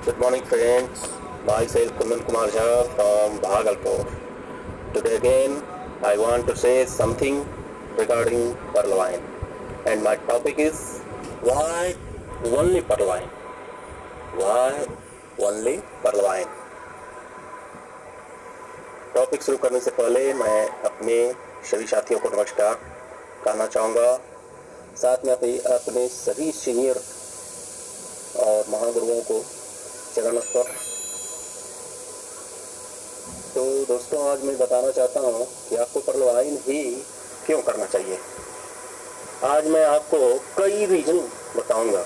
Good morning, friends. Myself Kundan Kumar Jha from Bhagalpur. Today again, I want to say something regarding Purloin, and my topic is why only Purloin? Why only Purloin? Topic शुरू करने से पहले मैं अपने सभी साथियों को नमस्कार कहना चाहूँगा, साथ में अपने सभी सीनियर और महागुरुओं को चरण नमस्कार। तो दोस्तों, आज मैं बताना चाहता हूँ कि आपको पर्लवाइन ही क्यों करना चाहिए। आज मैं आपको कई रीजन बताऊंगा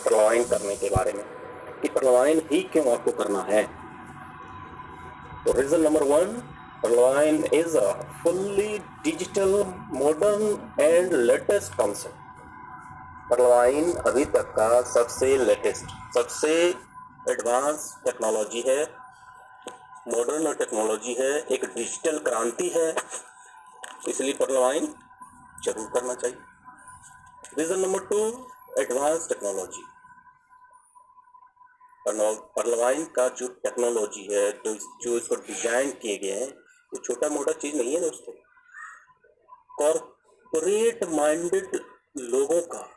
पर्लवाइन करने के बारे में कि पर्लवाइन ही क्यों आपको करना है। तो reason number 1, Pearlvine is a fully digital, modern and latest concept. Pearlvine अभी तक का सबसे लेटेस्ट, सबसे एडवांस टेक्नोलॉजी है, मॉडर्न टेक्नोलॉजी है, एक डिजिटल क्रांति है, इसलिए पर्लवाइन जरूर करना चाहिए। Reason number 2, advance technology. Pearlvine का जो टेक्नोलॉजी है, जो इसको डिजाइन किए गए हैं, वो छोटा मोटा चीज नहीं है दोस्तों। कॉर्पोरेट माइंडेड लोगों का,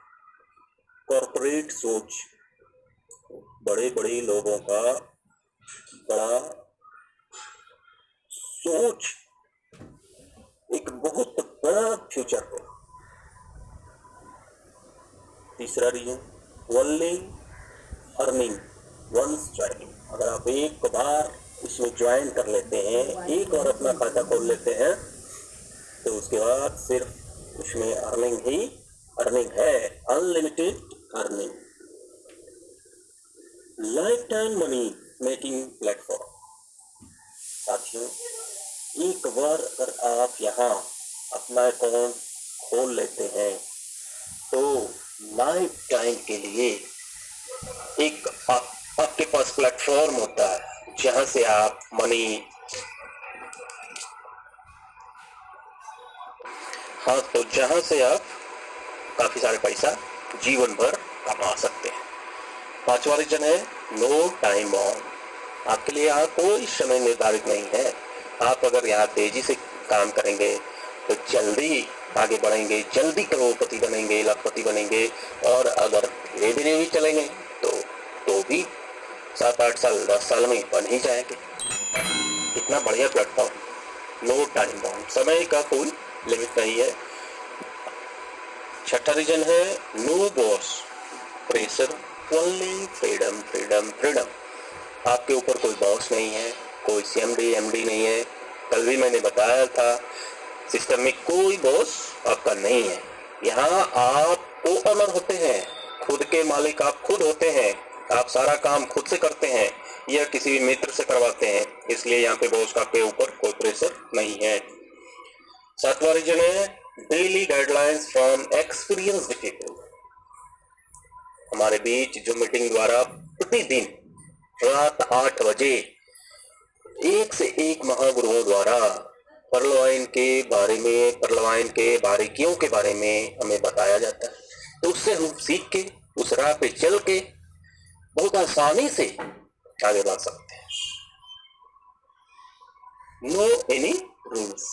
कॉर्पोरेट सोच, बड़े बड़े लोगों का बड़ा सोच, एक बहुत बड़ा फ्यूचर है। तीसरा reason, only earning once joining. अगर आप एक बार इसमें ज्वाइन कर लेते हैं, एक बार अपना खाता खोल लेते हैं, तो उसके बाद सिर्फ उसमें अर्निंग ही अर्निंग है, unlimited earning. Life time money making platform. साथियों, एक बार अगर आप यहाँ अपना अकाउंट खोल लेते हैं तो लाइफ टाइम के लिए एक आपके पास प्लेटफॉर्म होता है जहां से आप मनी, हाँ, तो जहां से आप काफी सारे पैसा जीवन भर कमा सकते हैं। पांचवा रीजन है नो टाइम बॉन्ड। आपके लिए यहाँ कोई समय निर्धारित नहीं है। आप अगर यहाँ तेजी से काम करेंगे तो जल्दी आगे बढ़ेंगे, जल्दी करोड़पति बनेंगे, लाखपति बनेंगे, और अगर धीरे धीरे भी चलेंगे तो भी 7-8 साल 10 साल में बन ही जाएंगे। इतना बढ़िया प्लेटफॉर्म, नो टाइम बॉन्ड, समय का कोई लिमिट नहीं है। छठा रीजन है no boss pressure, only freedom freedom freedom. आपके ऊपर कोई बॉस नहीं है, कोई सीएमडी एमडी नहीं है। कल भी मैंने बताया था, सिस्टम में कोई बॉस आपका नहीं है। यहाँ आप को ओनर होते हैं, खुद के मालिक आप खुद होते हैं। आप सारा काम खुद से करते हैं या किसी भी मित्र से करवाते हैं, इसलिए यहाँ पे बॉस का आपके ऊपर कोई प्रेशर नहीं है। सातवां रीजन है daily guidelines from experienced people. हमारे बीच जो मीटिंग द्वारा प्रतिदिन रात 8 बजे एक से एक महागुरुओं द्वारा पर्लवाइन के बारे में, पर्लवाइन के बारीकियों के बारे में हमें बताया जाता है, तो उससे हम सीख के उस राह पे चल के बहुत आसानी से आगे बढ़ सकते हैं। नो एनी रूल्स,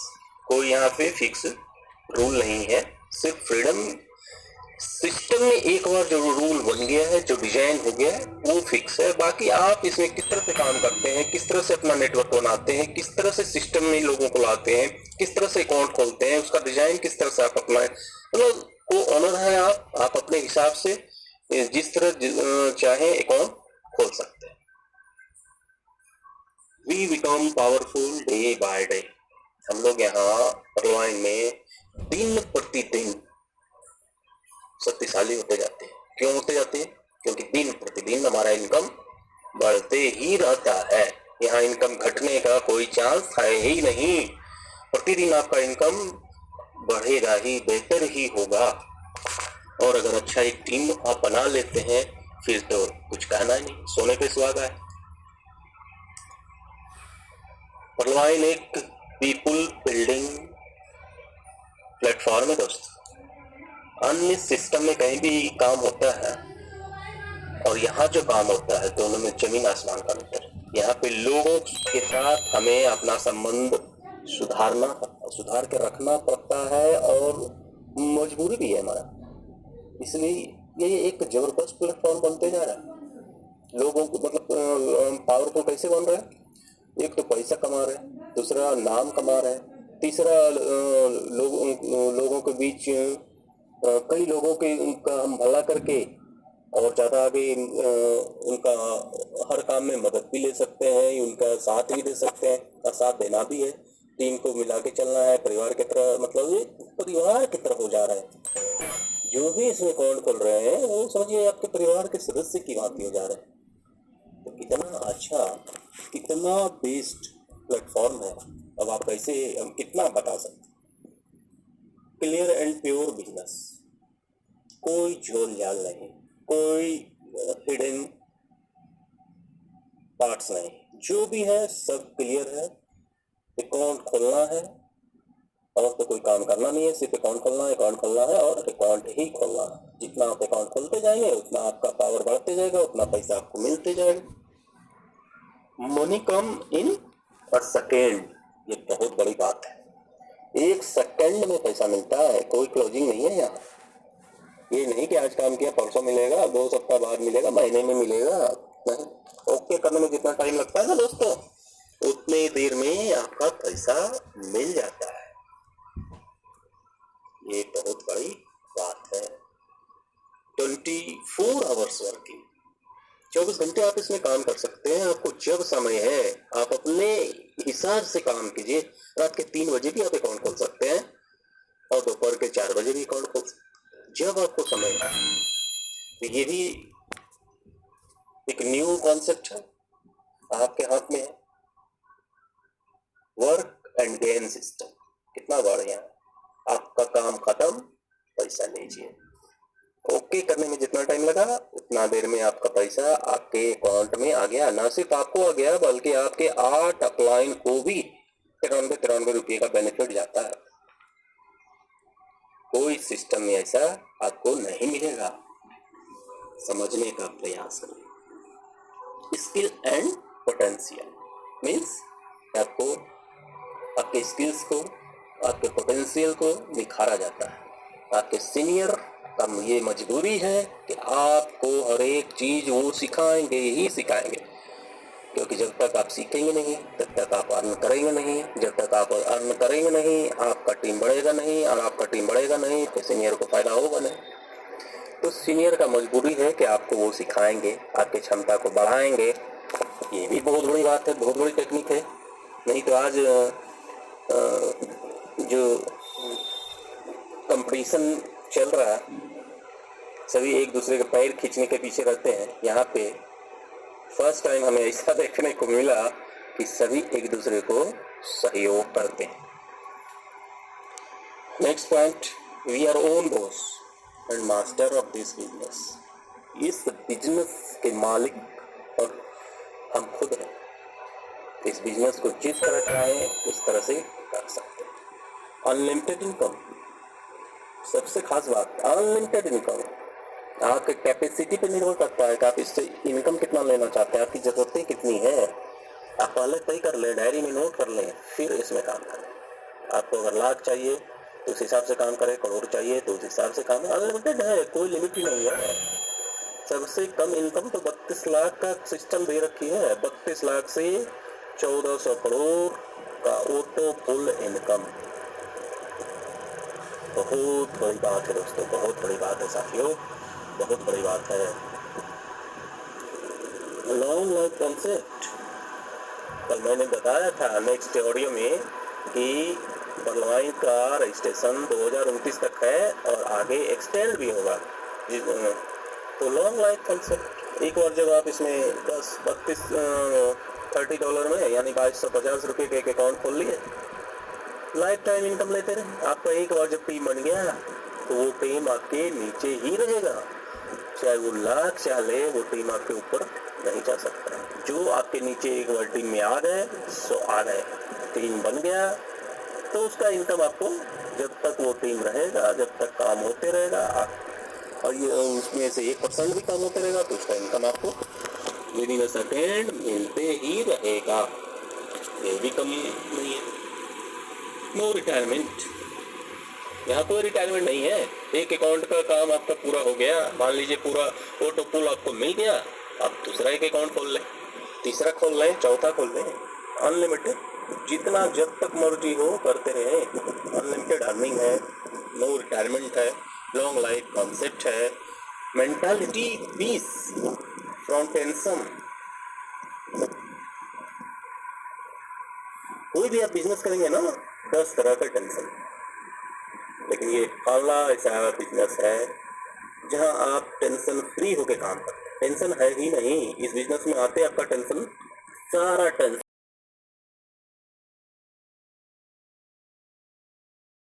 कोई यहाँ पे फिक्स रूल नहीं है, सिर्फ फ्रीडम। सिस्टम में एक बार जो रूल बन गया है, जो डिजाइन हो गया है, वो फिक्स है। बाकी आप इसमें किस तरह से काम करते हैं, किस तरह से अपना नेटवर्क बनाते हैं, किस तरह से सिस्टम में लोगों को लाते हैं, किस तरह से अकाउंट खोलते हैं, उसका डिजाइन किस तरह से आप अपनाएं, मतलब को ओनर है आप अपने हिसाब से जिस तरह चाहे अकाउंट खोल सकते हैं। We become powerful day by day. हम लोग यहाँ पर्लवाइन में दिन प्रतिदिन शक्तिशाली होते जाते हैं। क्यों होते जाते हैं? क्योंकि दिन प्रतिदिन हमारा इनकम बढ़ते ही रहता है। यहाँ इनकम घटने का कोई चांस है ही नहीं। प्रतिदिन आपका इनकम बढ़ेगा ही, बेहतर ही होगा। और अगर अच्छा एक टीम आप बना लेते हैं फिर तो कुछ कहना ही नहीं, सोने पे सुहागा है। पर्लवाइन एक पीपुल बिल्डिंग प्लेटफॉर्म है दोस्तों। अन्य सिस्टम में कहीं भी काम होता है और यहाँ जो काम होता है दोनों में जमीन आसमान का अंतर। यहाँ पे लोगों के साथ हमें अपना संबंध सुधार के रखना पड़ता है और मजबूरी भी है हमारा। इसलिए ये एक जबरदस्त प्लेटफॉर्म बनते जा रहा है। लोगों को मतलब पावरफुल कैसे बन रहा है? एक तो पैसा कमा रहे हैं, दूसरा नाम कमा रहे हैं, तीसरा लोगों के बीच कई लोगों के उनका हम भला करके और ज़्यादा आगे उनका हर काम में मदद भी ले सकते हैं, उनका साथ भी दे सकते हैं और साथ देना भी है। टीम को मिला के चलना है, परिवार की तरह, मतलब ये परिवार की तरह हो जा रहा है। जो भी इसमें अकाउंट खोल रहे हैं वो समझिए आपके परिवार के सदस्य की बात हो जा रहा है। तो कितना अच्छा, कितना बेस्ट प्लेटफॉर्म है। अब आप कैसे, हम कितना बता सकते हैं। क्लियर एंड प्योर बिजनेस, कोई झोल झाल नहीं, कोई हिडन पार्ट्स नहीं, जो भी है सब क्लियर है। अकाउंट खोलना है और तो कोई काम करना नहीं है, सिर्फ अकाउंट खोलना है और अकाउंट ही खोलना है। जितना आप अकाउंट खोलते जाएंगे उतना आपका पावर बढ़ते जाएगा, उतना पैसा आपको मिलते जाएगा। Money come in a second, ये बहुत बड़ी बात है। एक सेकेंड में पैसा मिलता है, कोई क्लोजिंग नहीं है यहाँ। ये नहीं कि आज काम किया परसों मिलेगा, 2 सप्ताह बाद मिलेगा, महीने में मिलेगा, नहीं। ओके करने में जितना टाइम लगता है ना दोस्तों, उतने देर में आपका पैसा मिल जाता है। ये बहुत बड़ी बात है। 24 आवर्स वर्किंग, 24 घंटे आप इसमें काम कर सकते हैं। आपको जब समय है आप अपने हिसाब से काम कीजिए। रात के 3 बजे भी आप अकाउंट खोल सकते हैं और दोपहर के 4 बजे भी अकाउंट खोल सकते हैं, जब आपको समय है। तो ये भी एक न्यू कॉन्सेप्ट है, आपके हाथ में है। वर्क एंड गेन सिस्टम कितना बढ़िया है। आपका काम खत्म, पैसा लीजिए। ओके करने में जितना टाइम लगा उतना देर में आपका पैसा आपके अकाउंट में आ गया। ना सिर्फ आपको आ गया बल्कि आपके 8 अपलाइन को भी 93 रुपये का बेनिफिट जाता है। कोई सिस्टम में ऐसा आपको नहीं मिलेगा। समझने का प्रयास करें। स्किल एंड पोटेंशियल मीन्स आपको आपके स्किल्स को, आपके पोटेंशियल को निखारा जाता है। आपके सीनियर का ये मजबूरी है कि आपको हर एक चीज वो सिखाएंगे ही सिखाएंगे, क्योंकि जब तक आप सीखेंगे नहीं तब तक आप अर्न करेंगे नहीं। जब तक आप अर्न करेंगे नहीं आपका टीम बढ़ेगा नहीं, और आपका टीम बढ़ेगा नहीं तो सीनियर को फायदा होगा नहीं। तो सीनियर का मजबूरी है कि आपको वो सिखाएंगे, आपकी क्षमता को बढ़ाएंगे। ये भी बहुत बड़ी बात है, बहुत बड़ी टेक्निक है। नहीं तो आज जो कंपटीशन चल रहा है, सभी एक दूसरे के पैर खींचने के पीछे रहते हैं। यहाँ पे फर्स्ट टाइम हमें ऐसा देखने को मिला कि सभी एक दूसरे को सहयोग करते हैं। Next point, we are own boss and master of this business. इस बिजनेस के मालिक और हम खुद हैं। इस बिजनेस को जिस तरह चाहें उस तरह से कर सकते हैं। अनलिमिटेड इनकम, सबसे खास बात, अनलिमिटेड इनकम आपके कैपेसिटी पे निर्भर करता है कि आप इससे इनकम कितना लेना चाहते हैं, आपकी ज़रूरतें कितनी है। आप पहले तय कर लें, डायरी में नोट कर लें, फिर इसमें काम करें। आपको अगर लाख चाहिए तो उस हिसाब से काम करें, करोड़ चाहिए तो उस हिसाब से काम करें। अनलिमिटेड है, कोई लिमिट ही नहीं है। सबसे कम इनकम तो 32 लाख का सिस्टम दे रखी है। 32 लाख से 1400 करोड़ का ऑटो फुल इनकम। बहुत बड़ी बात है दोस्तों, बहुत बड़ी बात है साथियों, बहुत बड़ी बात है। लॉन्ग लाइफ कॉन्सेप्ट कल मैंने बताया था नेक्स्ट ऑडियो में कि बलवाइन का रजिस्ट्रेशन 2029 तक है और आगे एक्सटेंड भी होगा। तो लॉन्ग लाइफ कॉन्सेप्ट, एक बार जब आप इसमें 30 डॉलर में यानी 2250 रुपये के एक अकाउंट खोल लिए, लाइफ टाइम इनकम लेते रहे। आपका एक बार जब टीम बन गया तो वो टीम आपके नीचे ही रहेगा, चाहे वो लाख चाहे वो टीम आपके ऊपर नहीं जा सकता। जो आपके नीचे एक बार टीम में आ गए सो आ गए, टीम बन गया तो उसका इनकम आपको जब तक वो टीम रहेगा, जब तक काम होते रहेगा, और ये उसमें से 1% भी काम होता रहेगा तो उसका इनकम आपको विद इन अ सेकेंड मिलते ही रहेगा। ये भी कम नहीं है। नो रिटायरमेंट, यहाँ कोई रिटायरमेंट नहीं है। एक अकाउंट का काम आपका पूरा हो गया, मान लीजिए पूरा ऑटो पुल आपको मिल गया, आप दूसरा एक अकाउंट खोल लें, तीसरा खोल लें, चौथा खोल लें, अनलिमिटेड जितना जब तक मर्जी हो करते रहे। अनलिमिटेड अर्निंग है, नो रिटायरमेंट है, लॉन्ग लाइफ कॉन्सेप्ट है, मेंटालिटी पीस फ्रॉम टेंशन। कोई भी आप बिजनेस करेंगे ना 10 तरह का टेंशन, लेकिन ये पहला ऐसा बिजनेस है जहां आप टेंशन फ्री होके काम करते हैं। टेंशन है ही नहीं इस बिजनेस में, आते आपका टेंशन सारा टेंशन